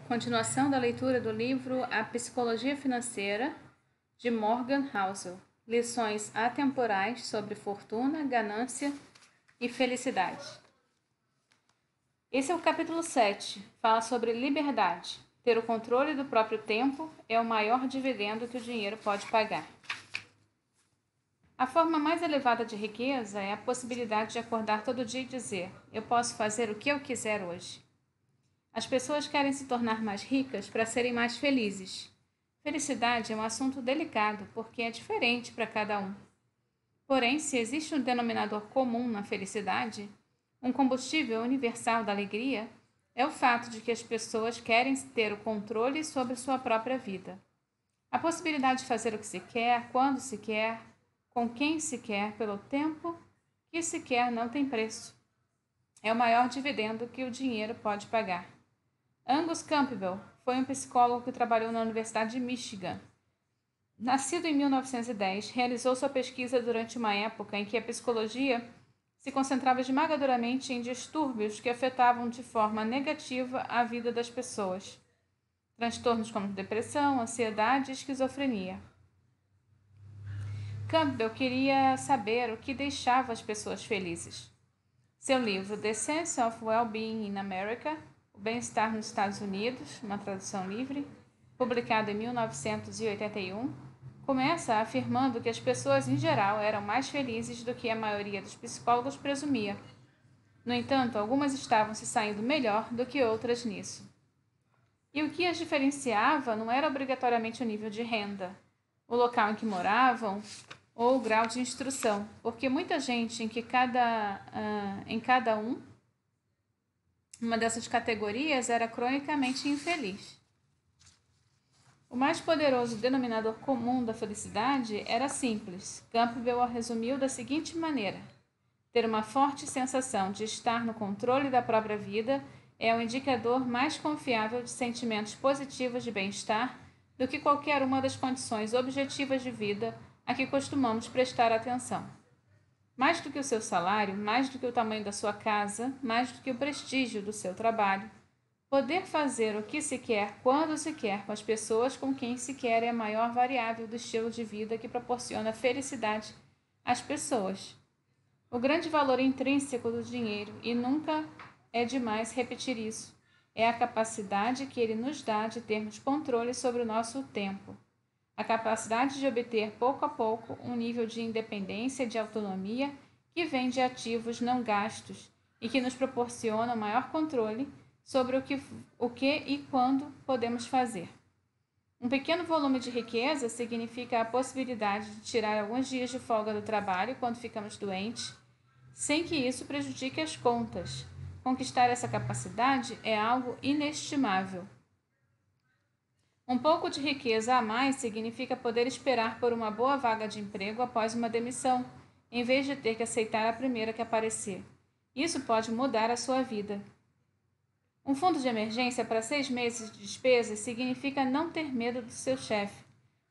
Continuação da leitura do livro A Psicologia Financeira, de Morgan Housel. Lições atemporais sobre fortuna, ganância e felicidade. Esse é o capítulo 7. Fala sobre liberdade. Ter o controle do próprio tempo é o maior dividendo que o dinheiro pode pagar. A forma mais elevada de riqueza é a possibilidade de acordar todo dia e dizer: eu posso fazer o que eu quiser hoje. As pessoas querem se tornar mais ricas para serem mais felizes. Felicidade é um assunto delicado porque é diferente para cada um. Porém, se existe um denominador comum na felicidade, um combustível universal da alegria, é o fato de que as pessoas querem ter o controle sobre sua própria vida. A possibilidade de fazer o que se quer, quando se quer, com quem se quer, pelo tempo que se quer não tem preço. É o maior dividendo que o dinheiro pode pagar. Angus Campbell foi um psicólogo que trabalhou na Universidade de Michigan. Nascido em 1910, realizou sua pesquisa durante uma época em que a psicologia se concentrava esmagadoramente em distúrbios que afetavam de forma negativa a vida das pessoas. Transtornos como depressão, ansiedade e esquizofrenia. Campbell queria saber o que deixava as pessoas felizes. Seu livro The Sense of Well-Being in America, O Bem-Estar nos Estados Unidos, uma tradução livre, publicado em 1981, começa afirmando que as pessoas em geral eram mais felizes do que a maioria dos psicólogos presumia. No entanto, algumas estavam se saindo melhor do que outras nisso. E o que as diferenciava não era obrigatoriamente o nível de renda, o local em que moravam ou o grau de instrução, porque muita gente em cada uma dessas categorias era cronicamente infeliz. O mais poderoso denominador comum da felicidade era simples. Campbell a resumiu da seguinte maneira: ter uma forte sensação de estar no controle da própria vida é o indicador mais confiável de sentimentos positivos de bem-estar do que qualquer uma das condições objetivas de vida a que costumamos prestar atenção. Mais do que o seu salário, mais do que o tamanho da sua casa, mais do que o prestígio do seu trabalho, poder fazer o que se quer, quando se quer, com as pessoas com quem se quer é a maior variável do estilo de vida que proporciona felicidade às pessoas. O grande valor intrínseco do dinheiro, e nunca é demais repetir isso, é a capacidade que ele nos dá de termos controle sobre o nosso tempo. A capacidade de obter pouco a pouco um nível de independência e de autonomia que vem de ativos não gastos e que nos proporciona maior controle sobre o que e quando podemos fazer. Um pequeno volume de riqueza significa a possibilidade de tirar alguns dias de folga do trabalho quando ficamos doentes, sem que isso prejudique as contas. Conquistar essa capacidade é algo inestimável. Um pouco de riqueza a mais significa poder esperar por uma boa vaga de emprego após uma demissão, em vez de ter que aceitar a primeira que aparecer. Isso pode mudar a sua vida. Um fundo de emergência para 6 meses de despesas significa não ter medo do seu chefe,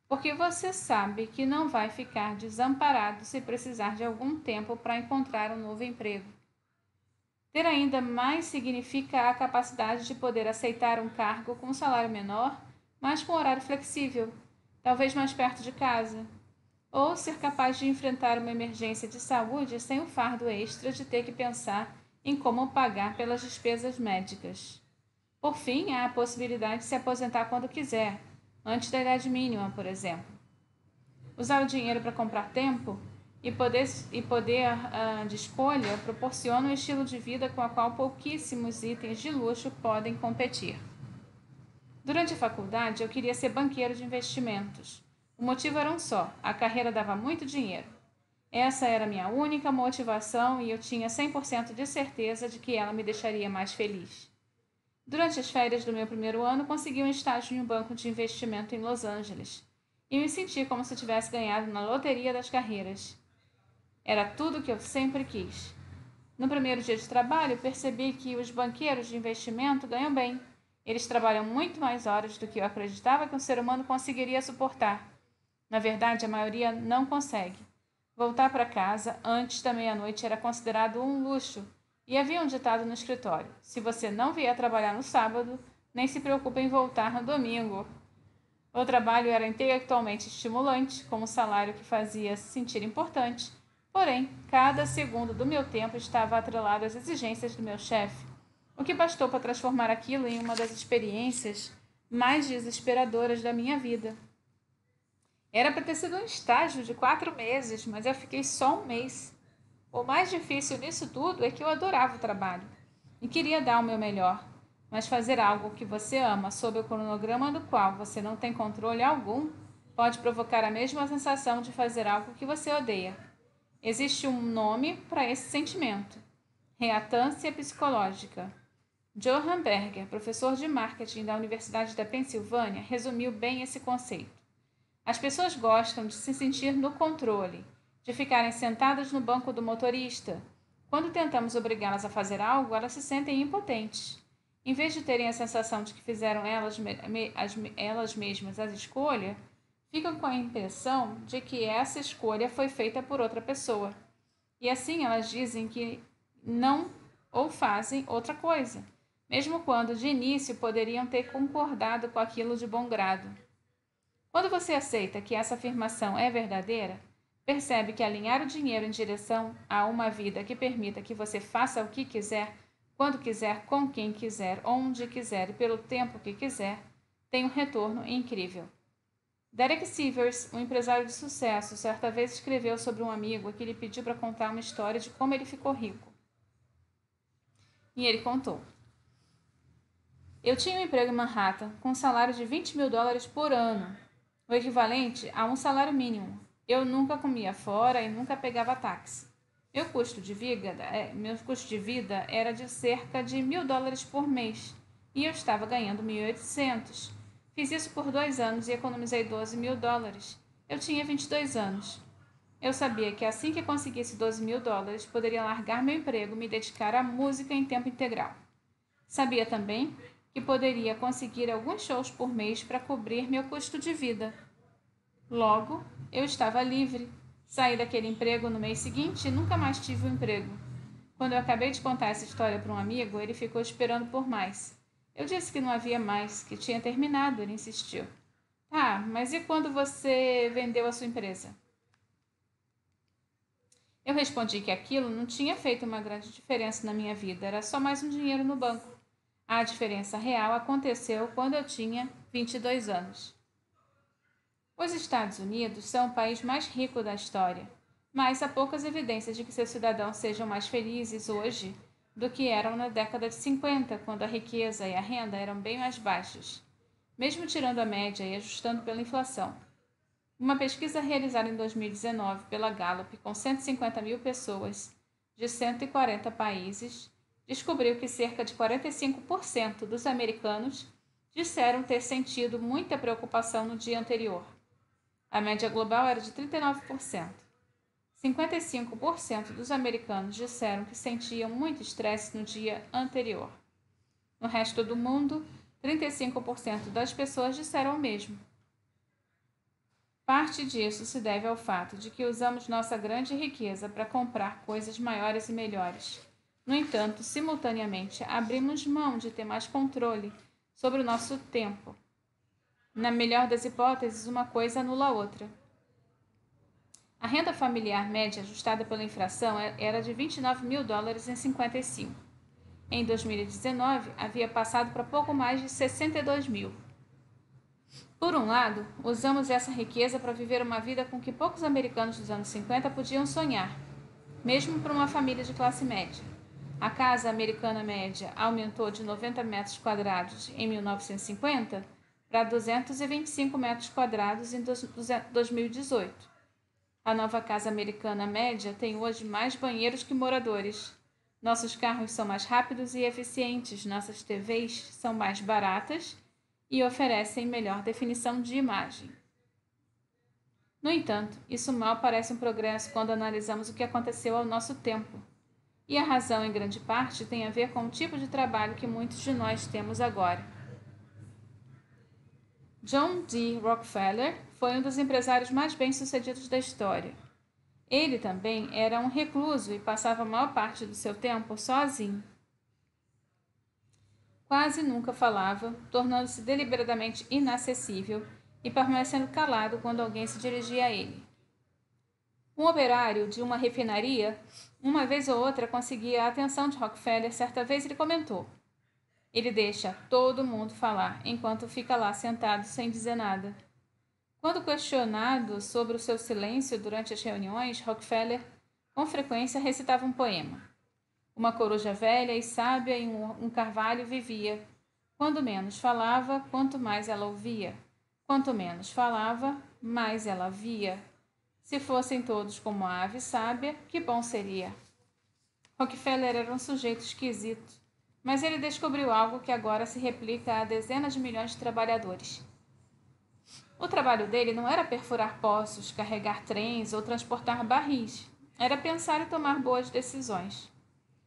porque você sabe que não vai ficar desamparado se precisar de algum tempo para encontrar um novo emprego. Ter ainda mais significa a capacidade de poder aceitar um cargo com um salário menor, mas com horário flexível, talvez mais perto de casa, ou ser capaz de enfrentar uma emergência de saúde sem o fardo extra de ter que pensar em como pagar pelas despesas médicas. Por fim, há a possibilidade de se aposentar quando quiser, antes da idade mínima, por exemplo. Usar o dinheiro para comprar tempo e poder de escolha proporciona um estilo de vida com o qual pouquíssimos itens de luxo podem competir. Durante a faculdade, eu queria ser banqueiro de investimentos. O motivo era um só: a carreira dava muito dinheiro. Essa era a minha única motivação e eu tinha 100% de certeza de que ela me deixaria mais feliz. Durante as férias do meu primeiro ano, consegui um estágio em um banco de investimento em Los Angeles e me senti como se tivesse ganhado na loteria das carreiras. Era tudo o que eu sempre quis. No primeiro dia de trabalho, percebi que os banqueiros de investimento ganham bem. Eles trabalham muito mais horas do que eu acreditava que um ser humano conseguiria suportar. Na verdade, a maioria não consegue. Voltar para casa antes da meia-noite era considerado um luxo, e havia um ditado no escritório: se você não vier trabalhar no sábado, nem se preocupa em voltar no domingo. O trabalho era intelectualmente estimulante, com um salário que fazia se sentir importante. Porém, cada segundo do meu tempo estava atrelado às exigências do meu chefe, o que bastou para transformar aquilo em uma das experiências mais desesperadoras da minha vida. Era para ter sido um estágio de 4 meses, mas eu fiquei só um mês. O mais difícil nisso tudo é que eu adorava o trabalho e queria dar o meu melhor, mas fazer algo que você ama sob o cronograma do qual você não tem controle algum pode provocar a mesma sensação de fazer algo que você odeia. Existe um nome para esse sentimento: reatância psicológica. Johan Berger, professor de marketing da Universidade da Pensilvânia, resumiu bem esse conceito. As pessoas gostam de se sentir no controle, de ficarem sentadas no banco do motorista. Quando tentamos obrigá-las a fazer algo, elas se sentem impotentes. Em vez de terem a sensação de que fizeram elas mesmas a escolha, ficam com a impressão de que essa escolha foi feita por outra pessoa. E assim elas dizem que não ou fazem outra coisa, mesmo quando de início poderiam ter concordado com aquilo de bom grado. Quando você aceita que essa afirmação é verdadeira, percebe que alinhar o dinheiro em direção a uma vida que permita que você faça o que quiser, quando quiser, com quem quiser, onde quiser e pelo tempo que quiser, tem um retorno incrível. Derek Sivers, um empresário de sucesso, certa vez escreveu sobre um amigo que lhe pediu para contar uma história de como ele ficou rico. E ele contou: Eu tinha um emprego em Manhattan com um salário de $20.000 por ano, o equivalente a um salário mínimo. Eu nunca comia fora e nunca pegava táxi. Meu custo de vida era de cerca de $1.000 por mês e eu estava ganhando 1.800. Fiz isso por 2 anos e economizei $12.000. Eu tinha 22 anos. Eu sabia que assim que conseguisse $12.000, poderia largar meu emprego e me dedicar à música em tempo integral. Sabia também que poderia conseguir alguns shows por mês para cobrir meu custo de vida. Logo, eu estava livre. Saí daquele emprego no mês seguinte e nunca mais tive um emprego. Quando eu acabei de contar essa história para um amigo, ele ficou esperando por mais. Eu disse que não havia mais, que tinha terminado. Ele insistiu. Tá, mas e quando você vendeu a sua empresa? Eu respondi que aquilo não tinha feito uma grande diferença na minha vida, era só mais um dinheiro no banco. A diferença real aconteceu quando eu tinha 22 anos. Os Estados Unidos são o país mais rico da história, mas há poucas evidências de que seus cidadãos sejam mais felizes hoje do que eram na década de 50, quando a riqueza e a renda eram bem mais baixas, mesmo tirando a média e ajustando pela inflação. Uma pesquisa realizada em 2019 pela Gallup com 150 mil pessoas de 140 países descobriu que cerca de 45% dos americanos disseram ter sentido muita preocupação no dia anterior. A média global era de 39%. 55% dos americanos disseram que sentiam muito estresse no dia anterior. No resto do mundo, 35% das pessoas disseram o mesmo. Parte disso se deve ao fato de que usamos nossa grande riqueza para comprar coisas maiores e melhores. No entanto, simultaneamente, abrimos mão de ter mais controle sobre o nosso tempo. Na melhor das hipóteses, uma coisa anula a outra. A renda familiar média ajustada pela inflação era de $29.000 em 55. Em 2019, havia passado para pouco mais de 62 mil. Por um lado, usamos essa riqueza para viver uma vida com que poucos americanos dos anos 50 podiam sonhar, mesmo para uma família de classe média. A casa americana média aumentou de 90 metros quadrados em 1950 para 225 metros quadrados em 2018. A nova casa americana média tem hoje mais banheiros que moradores. Nossos carros são mais rápidos e eficientes, nossas TVs são mais baratas e oferecem melhor definição de imagem. No entanto, isso mal parece um progresso quando analisamos o que aconteceu ao nosso tempo. E a razão, em grande parte, tem a ver com o tipo de trabalho que muitos de nós temos agora. John D. Rockefeller foi um dos empresários mais bem-sucedidos da história. Ele também era um recluso e passava a maior parte do seu tempo sozinho. Quase nunca falava, tornando-se deliberadamente inacessível e permanecendo calado quando alguém se dirigia a ele. Um operário de uma refinaria, uma vez ou outra, conseguia a atenção de Rockefeller. Certa vez ele comentou: ele deixa todo mundo falar, enquanto fica lá sentado sem dizer nada. Quando questionado sobre o seu silêncio durante as reuniões, Rockefeller, com frequência, recitava um poema. Uma coruja velha e sábia em um carvalho vivia. Quando menos falava, quanto mais ela ouvia. Quanto menos falava, mais ela via. Se fossem todos como a ave sábia, que bom seria. Rockefeller era um sujeito esquisito, mas ele descobriu algo que agora se replica a dezenas de milhões de trabalhadores. O trabalho dele não era perfurar poços, carregar trens ou transportar barris. Era pensar e tomar boas decisões.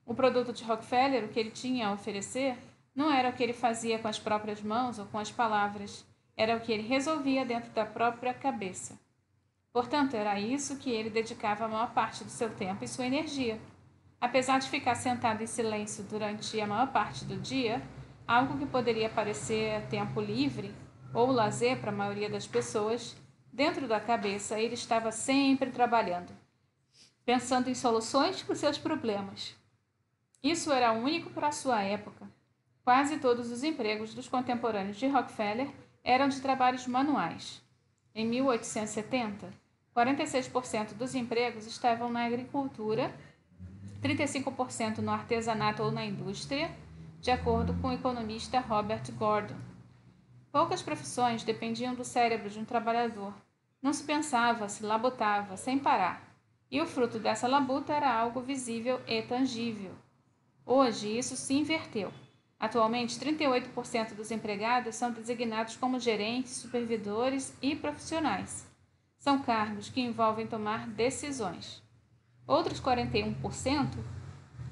O produto de Rockefeller, o que ele tinha a oferecer, não era o que ele fazia com as próprias mãos ou com as palavras. Era o que ele resolvia dentro da própria cabeça. Portanto, era a isso que ele dedicava a maior parte do seu tempo e sua energia. Apesar de ficar sentado em silêncio durante a maior parte do dia, algo que poderia parecer tempo livre ou lazer para a maioria das pessoas, dentro da cabeça ele estava sempre trabalhando, pensando em soluções para os seus problemas. Isso era único para a sua época. Quase todos os empregos dos contemporâneos de Rockefeller eram de trabalhos manuais. Em 1870, 46% dos empregos estavam na agricultura, 35% no artesanato ou na indústria, de acordo com o economista Robert Gordon. Poucas profissões dependiam do cérebro de um trabalhador. Não se pensava, se labutava, sem parar. E o fruto dessa labuta era algo visível e tangível. Hoje, isso se inverteu. Atualmente, 38% dos empregados são designados como gerentes, supervisores e profissionais. São cargos que envolvem tomar decisões. Outros 41%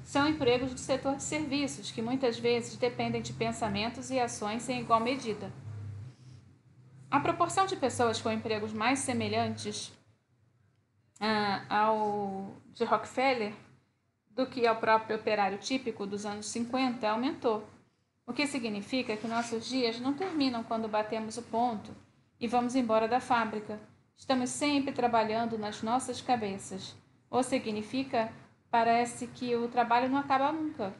são empregos do setor de serviços, que muitas vezes dependem de pensamentos e ações em igual medida. A proporção de pessoas com empregos mais semelhantes ao de Rockefeller do que ao próprio operário típico dos anos 50 aumentou, o que significa que nossos dias não terminam quando batemos o ponto e vamos embora da fábrica. Estamos sempre trabalhando nas nossas cabeças. Ou significa, parece que o trabalho não acaba nunca.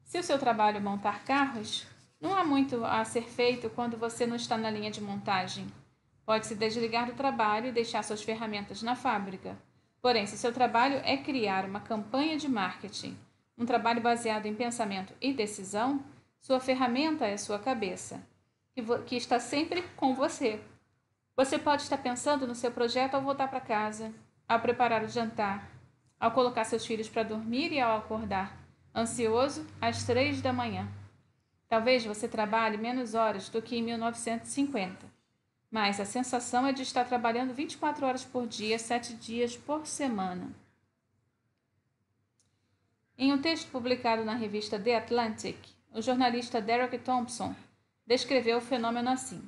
Se o seu trabalho é montar carros, não há muito a ser feito quando você não está na linha de montagem. Pode-se desligar do trabalho e deixar suas ferramentas na fábrica. Porém, se seu trabalho é criar uma campanha de marketing, um trabalho baseado em pensamento e decisão, sua ferramenta é sua cabeça, que está sempre com você. Você pode estar pensando no seu projeto ao voltar para casa, ao preparar o jantar, ao colocar seus filhos para dormir e ao acordar, ansioso, às 3 da manhã. Talvez você trabalhe menos horas do que em 1950, mas a sensação é de estar trabalhando 24 horas por dia, 7 dias por semana. Em um texto publicado na revista The Atlantic, o jornalista Derek Thompson descreveu o fenômeno assim: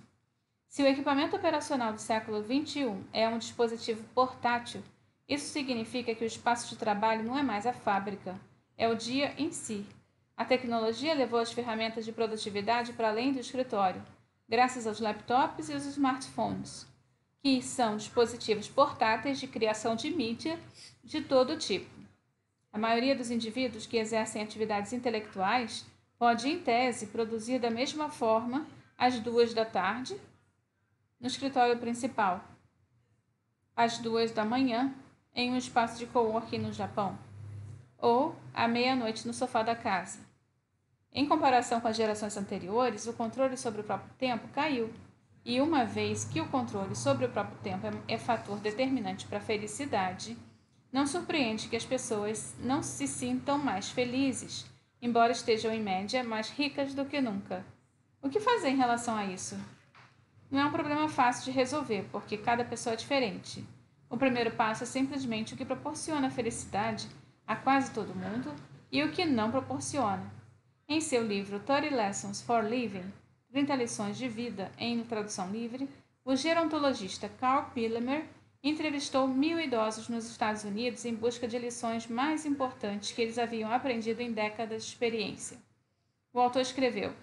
se o equipamento operacional do século XXI é um dispositivo portátil, isso significa que o espaço de trabalho não é mais a fábrica, é o dia em si. A tecnologia levou as ferramentas de produtividade para além do escritório, graças aos laptops e os smartphones, que são dispositivos portáteis de criação de mídia de todo tipo. A maioria dos indivíduos que exercem atividades intelectuais pode, em tese, produzir da mesma forma às 2 da tarde no escritório principal, às 2 da manhã em um espaço de coworking no Japão, ou à meia-noite no sofá da casa. Em comparação com as gerações anteriores, o controle sobre o próprio tempo caiu, e uma vez que o controle sobre o próprio tempo é fator determinante para a felicidade, não surpreende que as pessoas não se sintam mais felizes, embora estejam em média mais ricas do que nunca. O que fazer em relação a isso? Não é um problema fácil de resolver, porque cada pessoa é diferente. O primeiro passo é simplesmente o que proporciona felicidade a quase todo mundo e o que não proporciona. Em seu livro 30 Lessons for Living, 30 lições de vida em tradução livre, o gerontologista Carl Pillemer entrevistou 1.000 idosos nos Estados Unidos em busca de lições mais importantes que eles haviam aprendido em décadas de experiência. O autor escreveu: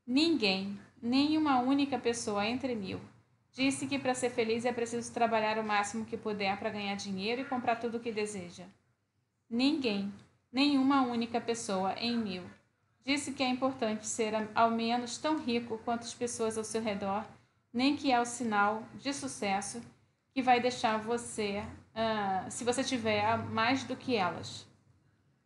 ninguém, nem uma única pessoa entre 1000, disse que para ser feliz é preciso trabalhar o máximo que puder para ganhar dinheiro e comprar tudo o que deseja. Ninguém, nenhuma única pessoa em 1000, disse que é importante ser ao menos tão rico quanto as pessoas ao seu redor, nem que é o sinal de sucesso que vai deixar você, se você tiver mais do que elas.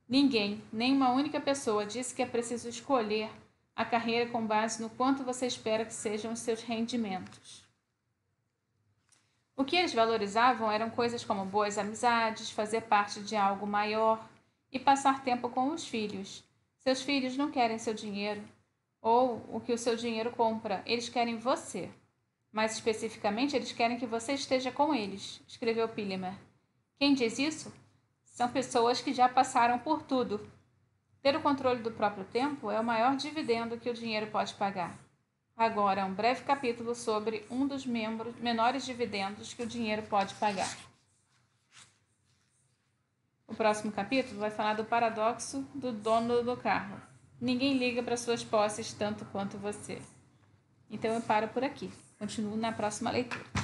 Ninguém, nem uma única pessoa disse que é preciso escolher a carreira com base no quanto você espera que sejam os seus rendimentos. O que eles valorizavam eram coisas como boas amizades, fazer parte de algo maior e passar tempo com os filhos. Seus filhos não querem seu dinheiro ou o que o seu dinheiro compra, eles querem você. Mais especificamente, eles querem que você esteja com eles, escreveu Pillemer. Quem diz isso? São pessoas que já passaram por tudo. Ter o controle do próprio tempo é o maior dividendo que o dinheiro pode pagar. Agora, um breve capítulo sobre um dos menores dividendos que o dinheiro pode pagar. O próximo capítulo vai falar do paradoxo do dono do carro. Ninguém liga para suas posses tanto quanto você. Então eu paro por aqui. Continuo na próxima leitura.